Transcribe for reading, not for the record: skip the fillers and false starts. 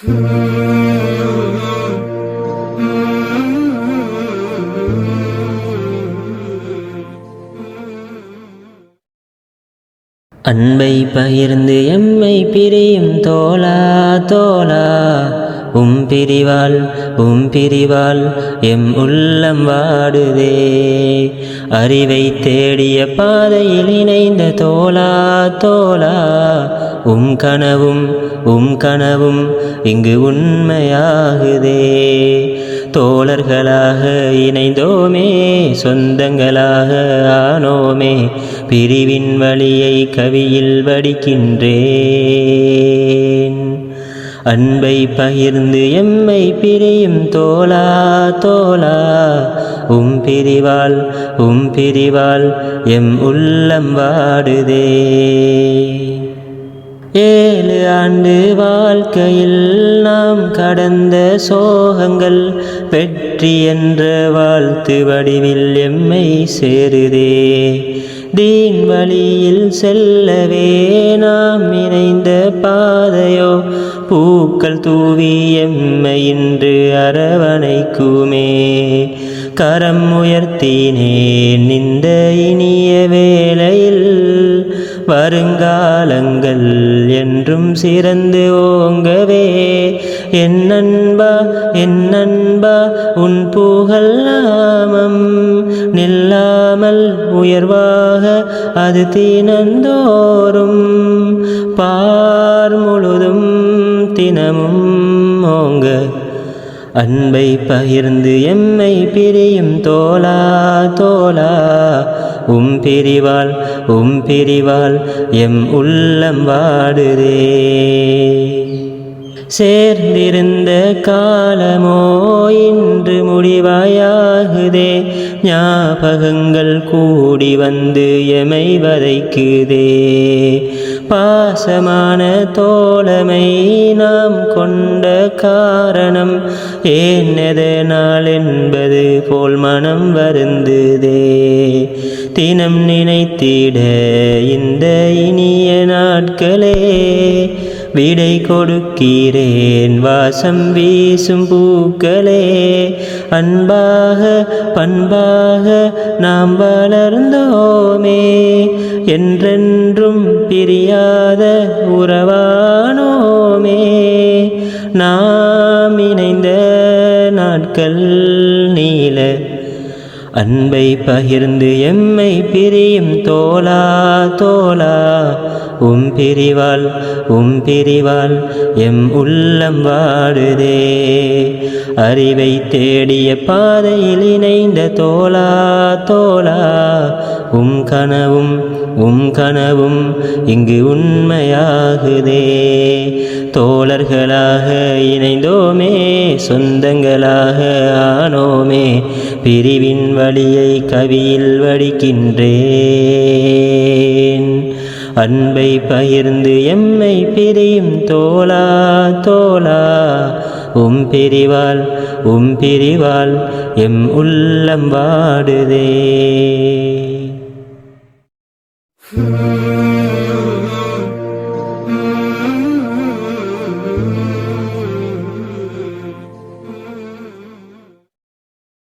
அன்பை பகிர்ந்து எம்மை பிரியும் தோழா தோழா, பிரிவால் எம் உள்ளம் வாடுதே. அறிவை தேடிய பாதையில் இணைந்த தோழா தோழா, கனவும் இங்கு உண்மையாகுதே. தோழர்களாக இணைந்தோமே, சொந்தங்களாக ஆனோமே, பிரிவின் வழியை கவியில் வடிக்கின்றேன். அன்பை பகிர்ந்து எம்மை பிரியும் தோழா தோழா, பிரிவால் எம் உள்ளம் வாடுதே. 7 ஆண்டு வாழ்க்கையில் நாம் கடந்த சோகங்கள் வெற்றி என்ற வாழ்த்து வடிவில் எம்மை சேருதே. தீன் வழியில் செல்லவே நாம் இணைந்த பாதையோ, பூக்கள் தூவி எம்மை இன்று அரவணைக்குமே. கரம் உயர்த்தினேன் இந்த இனிய வேளையில், வருங்காலங்கள் என்றும் சிறந்து ஓங்கவே. என் அன்பா உன் புகழ் நாமம் நில்லாமல் உயர்வாக அது தினந்தோறும் பார் முழுதும் தினமும் ஓங்க. அன்பை பகிர்ந்து எம்மை பிரியும் தோழா தோழா, பிரிவால் எம் உள்ளம் வாடுதே. சேர்ந்திருந்த காலமோ இன்று முடிவாயாகுதே. ஞாபகங்கள் கூடி வந்து எமை வதைக்குதே. பாசமான தோழமை நாம் கொண்ட காரணம் ஏன் எதனால் என்பது போல் மனம் வருந்துதே. தினம் நினைத்திட இந்த இனிய நாட்களே, விடை கொடுக்கிறேன் வாசம் வீசும் பூக்களே. அன்பாக பண்பாக நாம் வளர்ந்தோமே, என்றென்றும் பிரியாத உறவானோமே. நாம் இணைந்த நாட்கள் நீள. அன்பை பகிர்ந்து எம்மை பிரியும் தோழா தோழா, பிரிவால் எம் உள்ளம் வாடுதே. அறிவை தேடிய பாதையில் இணைந்த தோழா தோழா, கனவும் இங்கு உண்மையாகுதே. தோழர்களாக இணைந்தோமே, சொந்தங்களாக ஆனோமே, பிரிவின் வழியை கவியில் வடிக்கின்றேன். அன்பை பகிர்ந்து எம்மை பிரியும் தோழா தோழா, பிரிவால் எம் உள்ளம் வாடுதே.